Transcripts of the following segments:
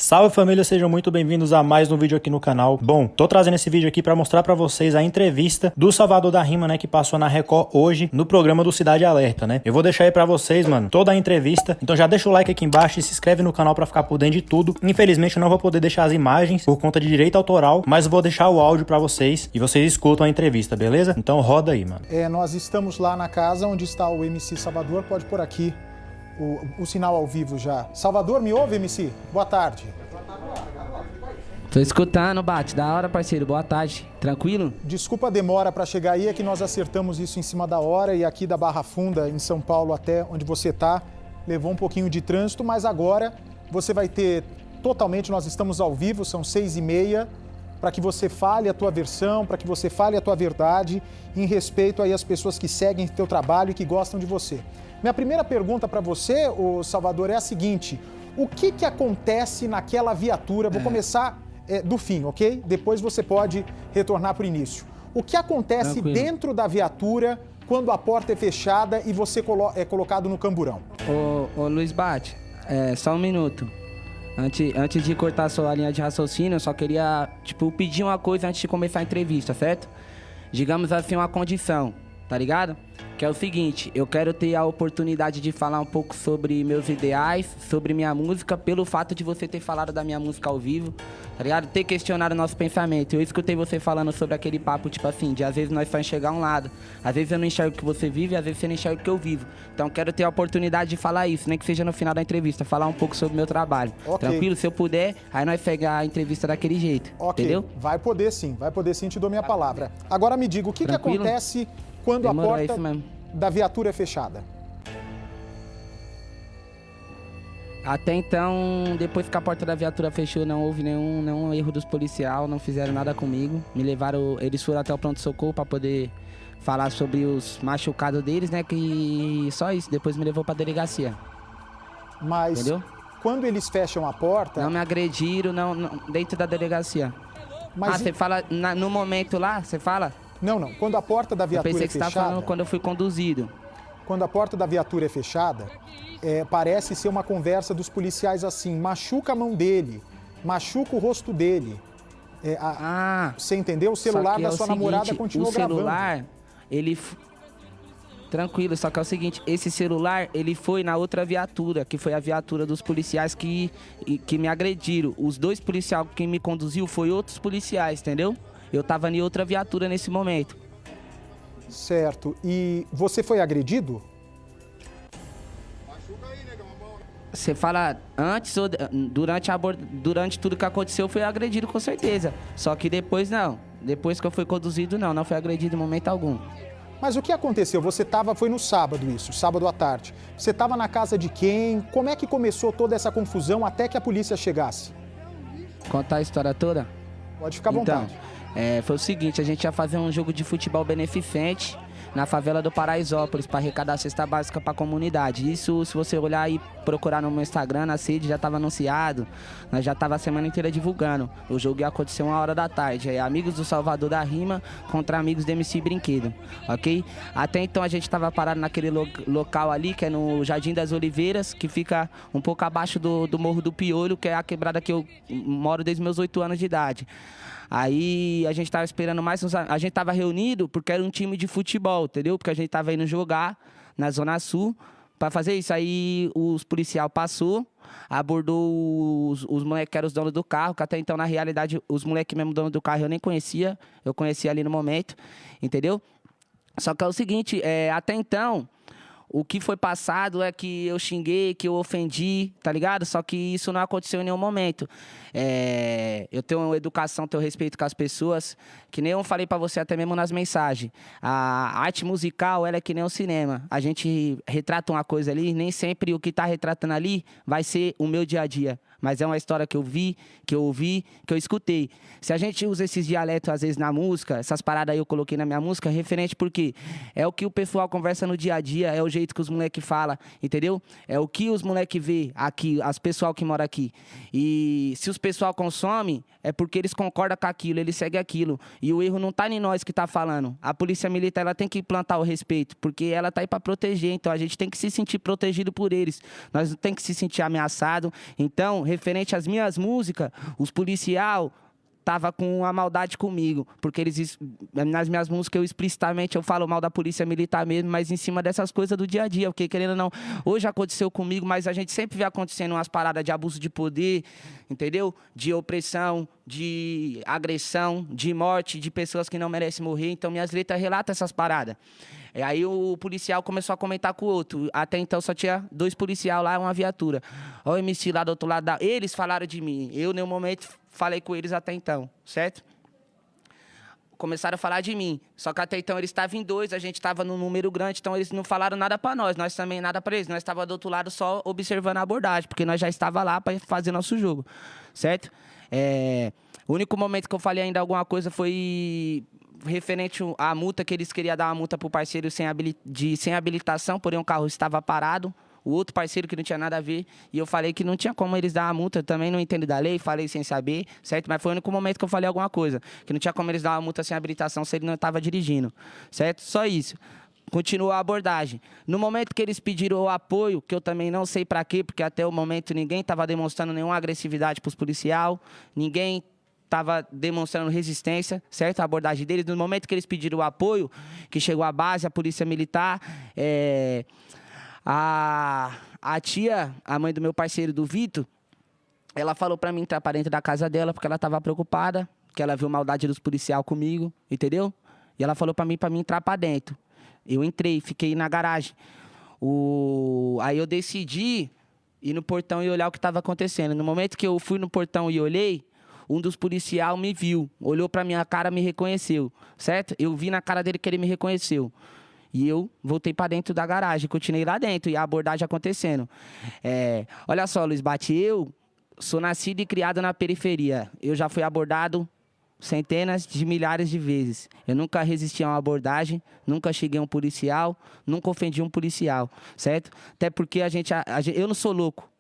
Salve família, sejam muito bem-vindos a mais um vídeo aqui no canal. Bom, tô trazendo esse vídeo aqui pra mostrar pra vocês a entrevista do Salvador da Rima, né, que passou na Record hoje no programa do Cidade Alerta, né. Eu vou deixar aí pra vocês, mano, toda a entrevista, então já deixa o like aqui embaixo e se inscreve no canal pra ficar por dentro de tudo. Infelizmente eu não vou poder deixar as imagens por conta de direito autoral, mas eu vou deixar o áudio pra vocês e vocês escutam a entrevista, beleza? Então roda aí, mano. Nós estamos lá na casa onde está o MC Salvador, pode pôr aqui o sinal ao vivo já. Salvador, me ouve, MC? Boa tarde. Tô escutando, Bate. Da hora, parceiro. Boa tarde. Tranquilo? Desculpa a demora para chegar aí, é que nós acertamos isso em cima da hora e aqui da Barra Funda, em São Paulo, até onde você tá, levou um pouquinho de trânsito, mas agora você vai ter totalmente, nós estamos ao vivo, são 6h30, para que você fale a tua versão, para que você fale a tua verdade, em respeito aí às pessoas que seguem teu trabalho e que gostam de você. Minha primeira pergunta para você, ô Salvador, é a seguinte: o que acontece naquela viatura? Vou começar do fim, ok? Depois você pode retornar para o início. O que acontece dentro da viatura quando a porta é fechada e você é colocado no camburão? Ô Luiz Bate, só um minuto. Antes de cortar a sua linha de raciocínio, eu só queria, pedir uma coisa antes de começar a entrevista, certo? Digamos assim, uma condição, tá ligado? Que é o seguinte, eu quero ter a oportunidade de falar um pouco sobre meus ideais, sobre minha música, pelo fato de você ter falado da minha música ao vivo, tá ligado? Ter questionado o nosso pensamento. Eu escutei você falando sobre aquele papo, de às vezes nós só enxergar um lado. Às vezes eu não enxergo o que você vive, às vezes você não enxerga o que eu vivo. Então eu quero ter a oportunidade de falar isso, nem que seja no final da entrevista, falar um pouco sobre o meu trabalho. Okay. Tranquilo? Se eu puder, aí nós pega a entrevista daquele jeito, entendeu? Vai poder sim, te dou minha palavra. Agora me diga, o que acontece quando Demorou, a porta da viatura é fechada? Até então, depois que a porta da viatura fechou, não houve nenhum erro dos policiais, não fizeram nada comigo. Me levaram, eles foram até o pronto-socorro para poder falar sobre os machucados deles, né? Que só isso, depois me levou pra delegacia. Mas entendeu? Quando eles fecham a porta... Não me agrediram, não dentro da delegacia. Mas você fala, no momento lá, você fala? Não. Quando a porta da viatura é fechada... Eu pensei que você estava falando quando eu fui conduzido. Quando a porta da viatura é fechada, parece ser uma conversa dos policiais assim: machuca a mão dele, machuca o rosto dele. Você entendeu? O celular da sua namorada continuou gravando. O celular, ele... Tranquilo, só que é o seguinte, esse celular, ele foi na outra viatura, que foi a viatura dos policiais que me agrediram. Os dois policiais que me conduziu foi outros policiais, entendeu? Eu tava em outra viatura nesse momento. Certo. E você foi agredido? Você fala antes ou durante tudo que aconteceu, foi agredido com certeza. Só que depois não. Depois que eu fui conduzido, não foi agredido em momento algum. Mas o que aconteceu? Foi no sábado isso, sábado à tarde. Você estava na casa de quem? Como é que começou toda essa confusão até que a polícia chegasse? Contar a história toda? Pode ficar à vontade. Foi o seguinte, a gente ia fazer um jogo de futebol beneficente na favela do Paraisópolis para arrecadar a cesta básica para a comunidade. Isso, se você olhar e procurar no meu Instagram, na sede já estava anunciado, nós já estava a semana inteira divulgando. O jogo ia acontecer 1h da tarde, amigos do Salvador da Rima contra amigos do MC Brinquedo, ok? Até então a gente estava parado naquele local ali, que é no Jardim das Oliveiras, que fica um pouco abaixo do Morro do Piolho, que é a quebrada que eu moro desde meus 8 anos de idade. Aí a gente tava esperando mais a gente tava reunido porque era um time de futebol, entendeu? Porque a gente tava indo jogar na Zona Sul para fazer isso. Aí os policial passou, abordou os moleques que eram os donos do carro, que até então, na realidade, os moleques mesmo donos do carro eu nem conhecia, eu conhecia ali no momento, entendeu? Só que é o seguinte, até então... O que foi passado é que eu xinguei, que eu ofendi, tá ligado? Só que isso não aconteceu em nenhum momento. Eu tenho educação, tenho respeito com as pessoas, que nem eu falei pra você até mesmo nas mensagens. A arte musical, ela é que nem o cinema. A gente retrata uma coisa ali, nem sempre o que tá retratando ali vai ser o meu dia a dia. Mas é uma história que eu vi, que eu ouvi, que eu escutei. Se a gente usa esses dialetos, às vezes, na música, essas paradas aí eu coloquei na minha música, é referente porque é o que o pessoal conversa no dia a dia, é o jeito que os moleques falam, entendeu? É o que os moleques vê aqui, as pessoal que mora aqui. E se os pessoal consomem, é porque eles concordam com aquilo, eles seguem aquilo. E o erro não tá em nós que tá falando. A polícia militar, ela tem que implantar o respeito, porque ela tá aí pra proteger. Então, a gente tem que se sentir protegido por eles. Nós não tem que se sentir ameaçado. Então, referente às minhas músicas, os policial tava com a maldade comigo, porque nas minhas músicas eu explicitamente eu falo mal da polícia militar mesmo, mas em cima dessas coisas do dia a dia, porque querendo ou não, hoje aconteceu comigo, mas a gente sempre vê acontecendo umas paradas de abuso de poder, entendeu? De opressão, de agressão, de morte, de pessoas que não merecem morrer, então minhas letras relatam essas paradas. E aí o policial começou a comentar com o outro. Até então só tinha 2 policiais lá, uma viatura. Olha o MC lá do outro lado. Eles falaram de mim. Eu, em nenhum momento, falei com eles até então, certo? Começaram a falar de mim. Só que até então eles estavam em 2, a gente estava num número grande, então eles não falaram nada para nós. Nós também nada para eles. Nós estávamos do outro lado só observando a abordagem, porque nós já estávamos lá para fazer nosso jogo, certo? O único momento que eu falei ainda alguma coisa foi referente à multa, que eles queriam dar uma multa para o parceiro sem habilitação, porém o carro estava parado. O outro parceiro que não tinha nada a ver, e eu falei que não tinha como eles dar uma multa, eu também não entendo da lei, falei sem saber, certo? Mas foi o único momento que eu falei alguma coisa, que não tinha como eles dar uma multa sem habilitação se ele não estava dirigindo, certo? Só isso. Continuou a abordagem. No momento que eles pediram o apoio, que eu também não sei para quê, porque até o momento ninguém estava demonstrando nenhuma agressividade para os policiais, ninguém estava demonstrando resistência, certo? A abordagem deles. No momento que eles pediram o apoio, que chegou a base, a polícia militar, a tia, a mãe do meu parceiro, do Vitor, ela falou para mim entrar para dentro da casa dela, porque ela estava preocupada, que ela viu maldade dos policiais comigo, entendeu? E ela falou para mim entrar para dentro. Eu entrei, fiquei na garagem. Aí eu decidi ir no portão e olhar o que estava acontecendo. No momento que eu fui no portão e olhei, um dos policiais me viu, olhou pra minha cara, me reconheceu, certo? Eu vi na cara dele que ele me reconheceu. E eu voltei pra dentro da garagem, continuei lá dentro e a abordagem acontecendo. Olha só, Luiz Bate, eu sou nascido e criado na periferia. Eu já fui abordado centenas de milhares de vezes. Eu nunca resisti a uma abordagem, nunca cheguei a um policial, nunca ofendi um policial, certo? Até porque eu não sou louco.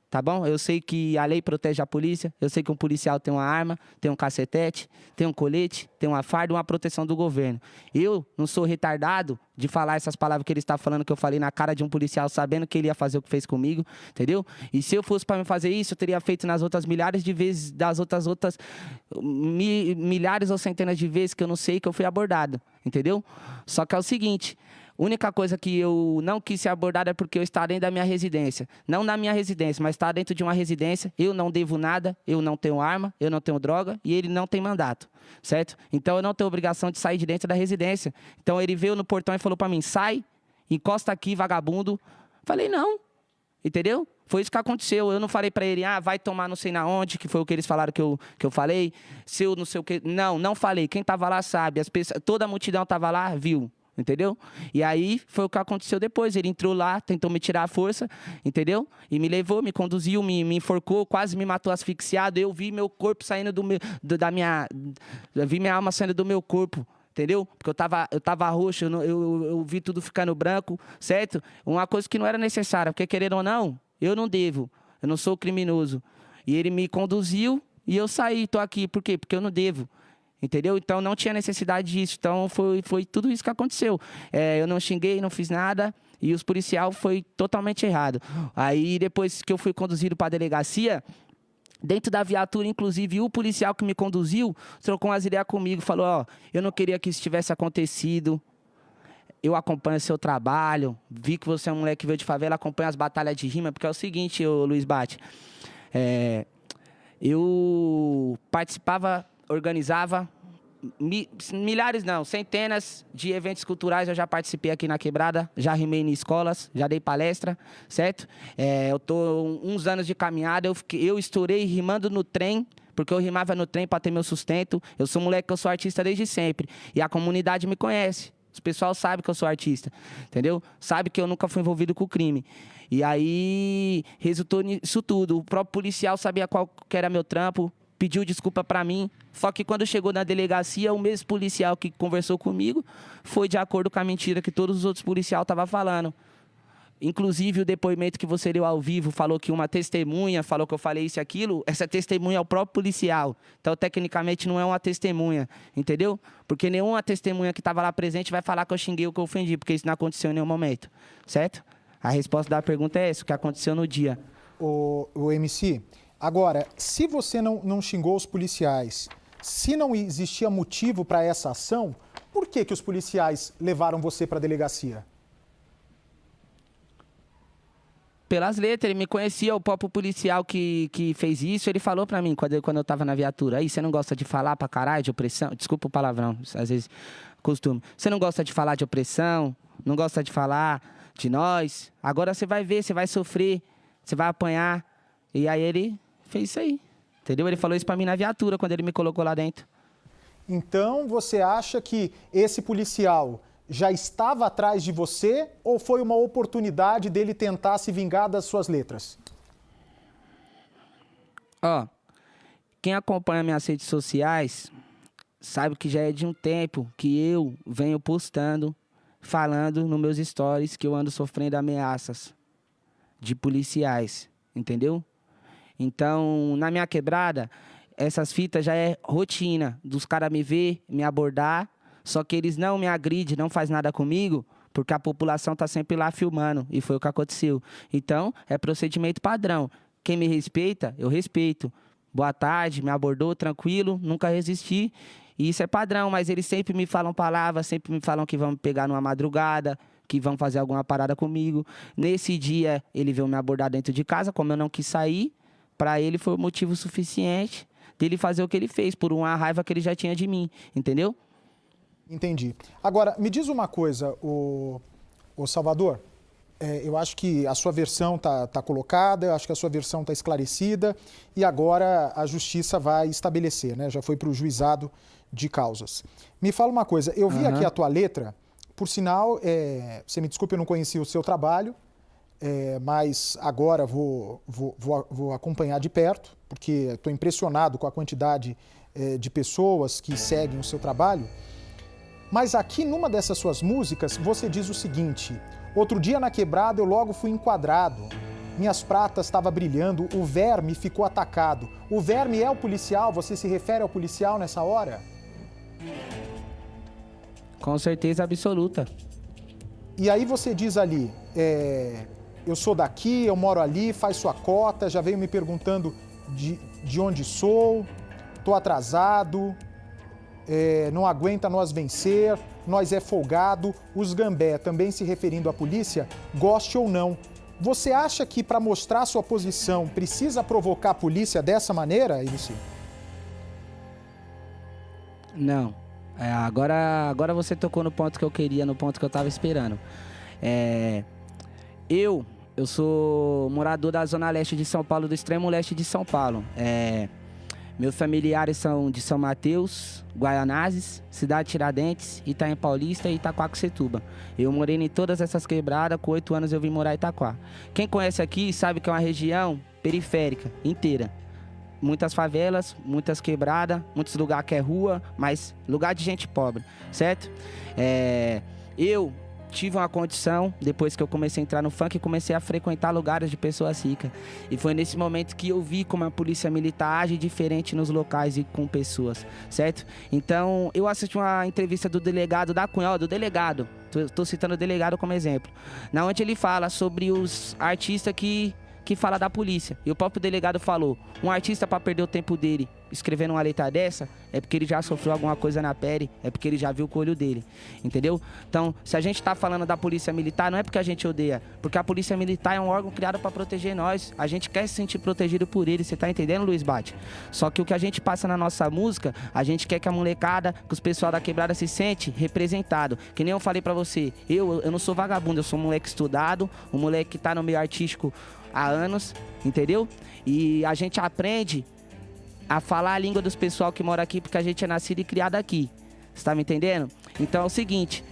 Tá bom? Eu sei que a lei protege a polícia, eu sei que um policial tem uma arma, tem um cacetete, tem um colete, tem uma farda, uma proteção do governo. Eu não sou retardado de falar essas palavras que ele está falando, que eu falei na cara de um policial, sabendo que ele ia fazer o que fez comigo, entendeu? E se eu fosse para me fazer isso, eu teria feito nas outras milhares de vezes, das outras milhares ou centenas de vezes que eu não sei que eu fui abordado, entendeu? Só que é o seguinte... A única coisa que eu não quis ser abordada é porque eu estava dentro da minha residência. Não na minha residência, mas estava dentro de uma residência. Eu não devo nada, eu não tenho arma, eu não tenho droga e ele não tem mandato, certo? Então eu não tenho obrigação de sair de dentro da residência. Então ele veio no portão e falou para mim, sai, encosta aqui, vagabundo. Falei, não, entendeu? Foi isso que aconteceu. Eu não falei para ele, vai tomar não sei na onde, que foi o que eles falaram que eu falei. Se eu não sei o que... Não falei. Quem estava lá sabe. Toda a multidão estava lá, viu. Entendeu? E aí foi o que aconteceu depois. Ele entrou lá, tentou me tirar a força, entendeu? E me levou, me conduziu, me enforcou, quase me matou asfixiado. Eu vi meu corpo saindo vi minha alma saindo do meu corpo, entendeu? Porque eu tava roxo, eu vi tudo ficando branco, certo? Uma coisa que não era necessária, porque querendo ou não, eu não devo, eu não sou criminoso. E ele me conduziu e eu saí, tô aqui. Por quê? Porque eu não devo. Entendeu? Então não tinha necessidade disso. Então foi tudo isso que aconteceu. Eu não xinguei, não fiz nada. E os policiais foi totalmente errado. Aí depois que eu fui conduzido para a delegacia, dentro da viatura, inclusive, o policial que me conduziu trocou umas ideias comigo. Falou, eu não queria que isso tivesse acontecido. Eu acompanho seu trabalho. Vi que você é um moleque que veio de favela, acompanha as batalhas de rima. Porque é o seguinte, Luiz Bate. Eu participava, organizava milhares não, centenas de eventos culturais eu já participei aqui na Quebrada, já rimei em escolas, já dei palestra, certo? Eu tô uns anos de caminhada, eu estourei rimando no trem, porque eu rimava no trem para ter meu sustento. Eu sou moleque, eu sou artista desde sempre, e a comunidade me conhece. O pessoal sabe que eu sou artista, entendeu? Sabe que eu nunca fui envolvido com crime. E aí resultou nisso tudo. O próprio policial sabia qual que era meu trampo, pediu desculpa pra mim, só que quando chegou na delegacia, o mesmo policial que conversou comigo foi de acordo com a mentira que todos os outros policiais estavam falando. Inclusive, o depoimento que você leu ao vivo falou que uma testemunha falou que eu falei isso e aquilo. Essa testemunha é o próprio policial. Então, tecnicamente, não é uma testemunha, entendeu? Porque nenhuma testemunha que estava lá presente vai falar que eu xinguei ou que eu ofendi, porque isso não aconteceu em nenhum momento, certo? A resposta da pergunta é essa, o que aconteceu no dia. o MC, agora, se você não xingou os policiais, se não existia motivo para essa ação, por que os policiais levaram você para a delegacia? Pelas letras, ele me conhecia, o próprio policial que fez isso, ele falou pra mim quando eu tava na viatura: aí, você não gosta de falar pra caralho de opressão? Desculpa o palavrão, às vezes costume. Você não gosta de falar de opressão? Não gosta de falar de nós? Agora você vai ver, você vai sofrer, você vai apanhar. E aí ele fez isso aí, entendeu? Ele falou isso pra mim na viatura, quando ele me colocou lá dentro. Então, você acha que esse policial já estava atrás de você ou foi uma oportunidade dele tentar se vingar das suas letras? Ó, quem acompanha minhas redes sociais sabe que já é de um tempo que eu venho postando, falando nos meus stories que eu ando sofrendo ameaças de policiais, entendeu? Então, na minha quebrada, essas fitas já é rotina dos caras me ver, me abordar. Só que eles não me agridem, não faz nada comigo, porque a população tá sempre lá filmando. E foi o que aconteceu. Então, é procedimento padrão. Quem me respeita, eu respeito. Boa tarde, me abordou, tranquilo, nunca resisti. E isso é padrão, mas eles sempre me falam palavras, sempre me falam que vão me pegar numa madrugada, que vão fazer alguma parada comigo. Nesse dia, ele veio me abordar dentro de casa, como eu não quis sair. Para ele foi o motivo suficiente dele fazer o que ele fez, por uma raiva que ele já tinha de mim, entendeu? Entendi. Agora, me diz uma coisa, o Salvador, eu acho que a sua versão tá colocada, eu acho que a sua versão está esclarecida e agora a justiça vai estabelecer, né? Já foi para o juizado de causas. Me fala uma coisa, eu vi aqui a tua letra, por sinal, você me desculpe, eu não conhecia o seu trabalho, mas agora vou acompanhar de perto, porque estou impressionado com a quantidade de pessoas que seguem o seu trabalho. Mas aqui numa dessas suas músicas, você diz o seguinte: outro dia na quebrada eu logo fui enquadrado, minhas pratas estavam brilhando, o verme ficou atacado. O verme é o policial? Você se refere ao policial nessa hora? Com certeza absoluta. E aí você diz ali, eu sou daqui, eu moro ali, faz sua cota, já veio me perguntando de onde sou, tô atrasado... não aguenta nós vencer, nós é folgado, os gambé, também se referindo à polícia, goste ou não. Você acha que para mostrar sua posição precisa provocar a polícia dessa maneira, MC? Não. Agora você tocou no ponto que eu queria, no ponto que eu tava esperando. Eu sou morador da Zona Leste de São Paulo, do extremo leste de São Paulo. Meus familiares são de São Mateus, Guaianazes, Cidade Tiradentes, Itaim Paulista e Itaquaquecetuba. Eu morei em todas essas quebradas, com 8 anos eu vim morar em Itaquá. Quem conhece aqui sabe que é uma região periférica, inteira. Muitas favelas, muitas quebradas, muitos lugares que é rua, mas lugar de gente pobre, certo? Eu tive uma condição, depois que eu comecei a entrar no funk, comecei a frequentar lugares de pessoas ricas. E foi nesse momento que eu vi como a polícia militar age diferente nos locais e com pessoas, certo? Então, eu assisti uma entrevista do delegado da Cunha, do delegado, tô citando o delegado como exemplo, na onde ele fala sobre os artistas que fala da polícia. E o próprio delegado falou, um artista para perder o tempo dele escrevendo uma letra dessa, é porque ele já sofreu alguma coisa na pele, é porque ele já viu com o olho dele, entendeu? Então, se a gente tá falando da polícia militar, não é porque a gente odeia, porque a polícia militar é um órgão criado para proteger nós, a gente quer se sentir protegido por ele, você tá entendendo, Luiz Bate? Só que o que a gente passa na nossa música, a gente quer que a molecada, que os pessoal da quebrada se sente representado, que nem eu falei pra você, eu não sou vagabundo, eu sou um moleque estudado, um moleque que tá no meio artístico há anos, entendeu? E a gente aprende a falar a língua dos pessoal que mora aqui, porque a gente é nascido e criado aqui. Você tá me entendendo? Então é o seguinte,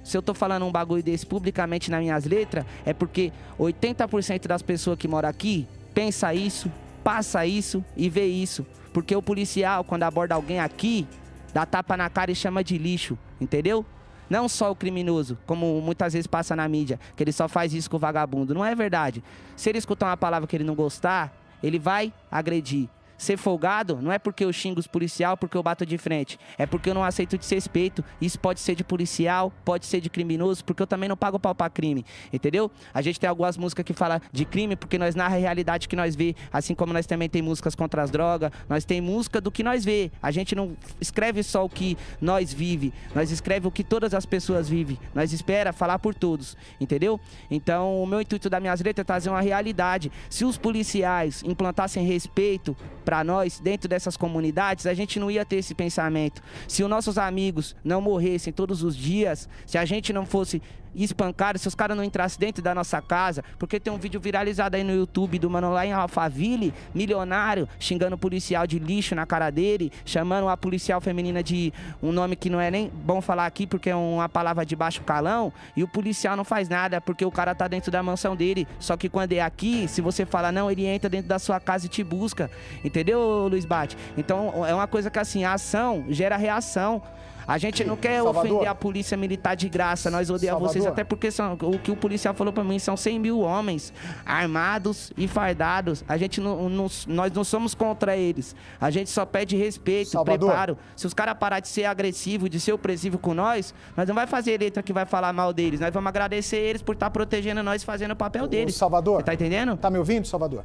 se eu tô falando um bagulho desse publicamente nas minhas letras, é porque 80% das pessoas que moram aqui pensa isso, passa isso e vê isso. Porque o policial, quando aborda alguém aqui, dá tapa na cara e chama de lixo, entendeu? Não só o criminoso, como muitas vezes passa na mídia, que ele só faz isso com o vagabundo. Não é verdade. Se ele escutar uma palavra que ele não gostar, ele vai agredir. ser folgado não é porque eu xingo os policial, porque eu bato de frente. É porque eu não aceito desrespeito. Isso pode ser de policial, pode ser de criminoso, porque eu também não pago pau pra crime, entendeu? A gente tem algumas músicas que falam de crime porque nós narra a realidade que nós vê, assim como nós também tem músicas contra as drogas, nós tem música do que nós vê. A gente não escreve só o que nós vive, nós escreve o que todas as pessoas vivem. Nós espera falar por todos, entendeu? Então, o meu intuito das minhas letras é trazer uma realidade. Se os policiais implantassem respeito para nós dentro dessas comunidades, a gente não ia ter esse pensamento. Se os nossos amigos não morressem todos os dias, se a gente não fosse espancado, se os caras não entrassem dentro da nossa casa, porque tem um vídeo viralizado aí no YouTube do mano lá em Alphaville, milionário, xingando o policial de lixo na cara dele, chamando a policial feminina de um nome que não é nem bom falar aqui, porque é uma palavra de baixo calão, e o policial não faz nada, porque o cara tá dentro da mansão dele, só que quando é aqui, se você fala não, ele entra dentro da sua casa e te busca, entendeu, Luiz Bate? Então, é uma coisa que assim, a ação gera reação. A gente não quer ofender a polícia militar de graça, nós odiamos vocês, até porque o que o policial falou pra mim são 100 mil homens armados e fardados. A gente nós não somos contra eles, a gente só pede respeito, preparo. Se os caras parar de ser agressivos, de ser opressivo com nós não vai fazer letra que vai falar mal deles, nós vamos agradecer eles por estar protegendo nós, fazendo o papel deles. Salvador, você tá entendendo? Tá me ouvindo, Salvador?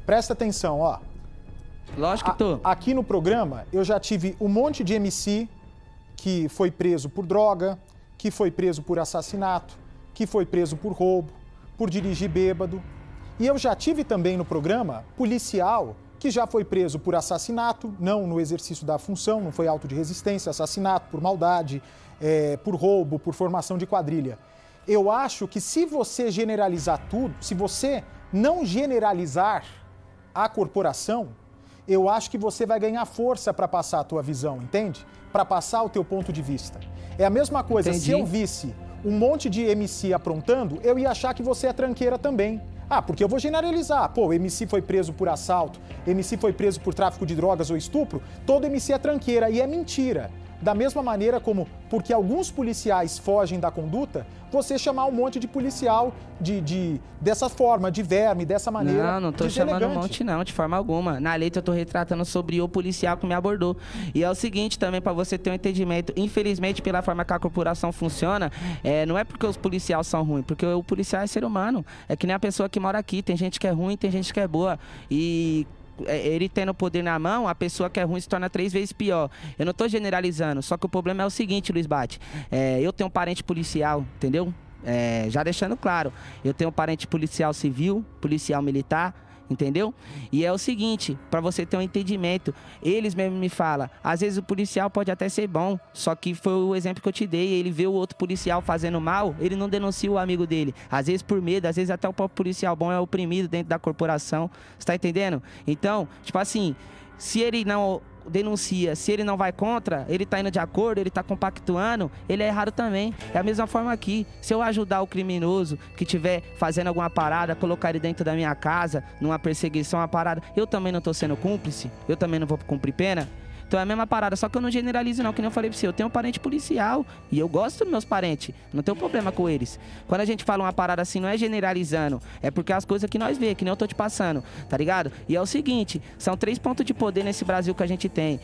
Presta atenção, ó. Lógico que tô. Aqui no programa, eu já tive um monte de MC que foi preso por droga, que foi preso por assassinato, que foi preso por roubo, por dirigir bêbado. E eu já tive também no programa policial que já foi preso por assassinato, não no exercício da função, não foi auto de resistência, assassinato por maldade, por roubo, por formação de quadrilha. Eu acho que se você generalizar tudo, se você não generalizar a corporação, eu acho que você vai ganhar força para passar a tua visão, entende? Para passar o teu ponto de vista. É a mesma coisa, se eu visse um monte de MC aprontando, eu ia achar que você é tranqueira também. Ah, porque eu vou generalizar. Pô, o MC foi preso por assalto, MC foi preso por tráfico de drogas ou estupro, todo MC é tranqueira, e é mentira. Da mesma maneira como, porque alguns policiais fogem da conduta, você chamar um monte de policial dessa forma, de verme, dessa maneira. Não tô chamando um monte não, de forma alguma. Na letra eu tô retratando sobre o policial que me abordou. E é o seguinte também, pra você ter um entendimento, infelizmente, pela forma que a corporação funciona, não é porque os policiais são ruins, porque o policial é ser humano. É que nem a pessoa que mora aqui, tem gente que é ruim, tem gente que é boa. E ele tendo o poder na mão, a pessoa que é ruim se torna 3 vezes pior. Eu não tô generalizando, só que o problema é o seguinte, Luiz Bate. Eu tenho um parente policial, entendeu? Já deixando claro, eu tenho um parente policial civil, policial militar, entendeu? E é o seguinte, pra você ter um entendimento, eles mesmo me falam, às vezes o policial pode até ser bom, só que foi o exemplo que eu te dei, ele vê o outro policial fazendo mal, ele não denuncia o amigo dele, às vezes por medo, às vezes até o próprio policial bom é oprimido dentro da corporação, você tá entendendo? Então, tipo assim, se ele não denuncia, se ele não vai contra, ele tá indo de acordo, ele tá compactuando, ele é errado também. É a mesma forma aqui. Se eu ajudar o criminoso que estiver fazendo alguma parada, colocar ele dentro da minha casa, numa perseguição, uma parada, eu também não tô sendo cúmplice? Eu também não vou cumprir pena? Então é a mesma parada, só que eu não generalizo não, que nem eu falei pra você, eu tenho um parente policial e eu gosto dos meus parentes, não tenho problema com eles. Quando a gente fala uma parada assim, não é generalizando, é porque as coisas que nós vê, que nem eu tô te passando, tá ligado? E é o seguinte, são 3 pontos de poder nesse Brasil que a gente tem.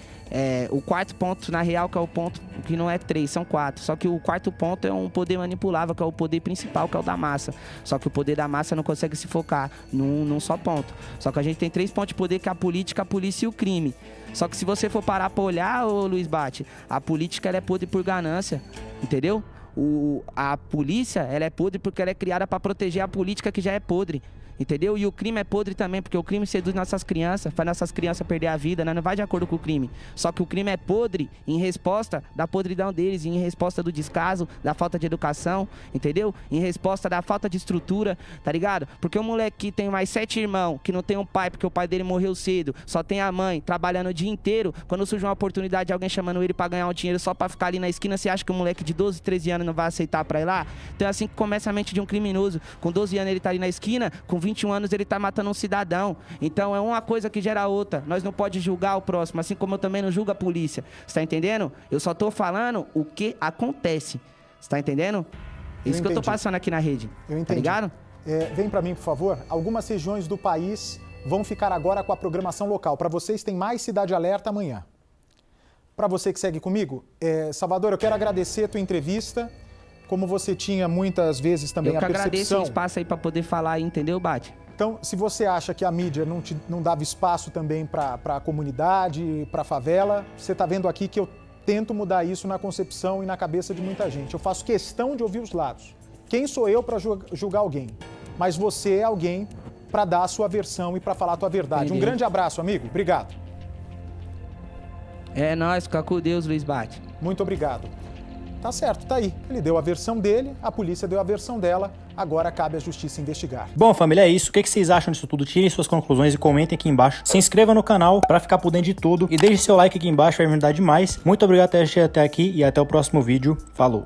O 4º ponto, na real, que é o ponto que não é 3, são 4. Só que o 4º ponto é um poder manipulável, que é o poder principal, que é o da massa. Só que o poder da massa não consegue se focar num só ponto. Só que a gente tem 3 pontos de poder, que é a política, a polícia e o crime. Só que se você for parar pra olhar, ô Luiz Bate, a política ela é podre por ganância, entendeu? A polícia ela é podre porque ela é criada pra proteger a política que já é podre. Entendeu? E o crime é podre também, porque o crime seduz nossas crianças, faz nossas crianças perder a vida, né? Não vai de acordo com o crime. Só que o crime é podre em resposta da podridão deles, em resposta do descaso, da falta de educação, entendeu? Em resposta da falta de estrutura, tá ligado? Porque o moleque que tem mais 7 irmãos, que não tem um pai porque o pai dele morreu cedo, só tem a mãe trabalhando o dia inteiro, quando surge uma oportunidade de alguém chamando ele pra ganhar um dinheiro só pra ficar ali na esquina, você acha que o moleque de 12, 13 anos não vai aceitar pra ir lá? Então é assim que começa a mente de um criminoso. Com 12 anos ele tá ali na esquina, com 21 anos ele tá matando um cidadão. Então é uma coisa que gera outra. Nós não pode julgar o próximo, assim como eu também não julgo a polícia. Você tá entendendo? Eu só tô falando o que acontece. Você tá entendendo? Isso que eu tô passando aqui na rede. Eu entendi. Tá ligado? Vem pra mim, por favor. Algumas regiões do país vão ficar agora com a programação local. Para vocês tem mais Cidade Alerta amanhã. Para você que segue comigo, Salvador, eu quero agradecer a tua entrevista. Como você tinha muitas vezes também a percepção... Eu que agradeço o espaço aí para poder falar, entendeu, Bate? Então, se você acha que a mídia não dava espaço também para a comunidade, para a favela, você está vendo aqui que eu tento mudar isso na concepção e na cabeça de muita gente. Eu faço questão de ouvir os lados. Quem sou eu para julgar alguém? Mas você é alguém para dar a sua versão e para falar a tua verdade. Entendi. Um grande abraço, amigo. Obrigado. É nóis, fica com Deus, Luiz Bate. Muito obrigado. Tá certo, tá aí. Ele deu a versão dele, a polícia deu a versão dela, agora cabe à justiça investigar. Bom, família, é isso. O que vocês acham disso tudo? Tirem suas conclusões e comentem aqui embaixo. Se inscreva no canal pra ficar por dentro de tudo e deixe seu like aqui embaixo, vai me ajudar demais. Muito obrigado por ter assistido até aqui e até o próximo vídeo. Falou!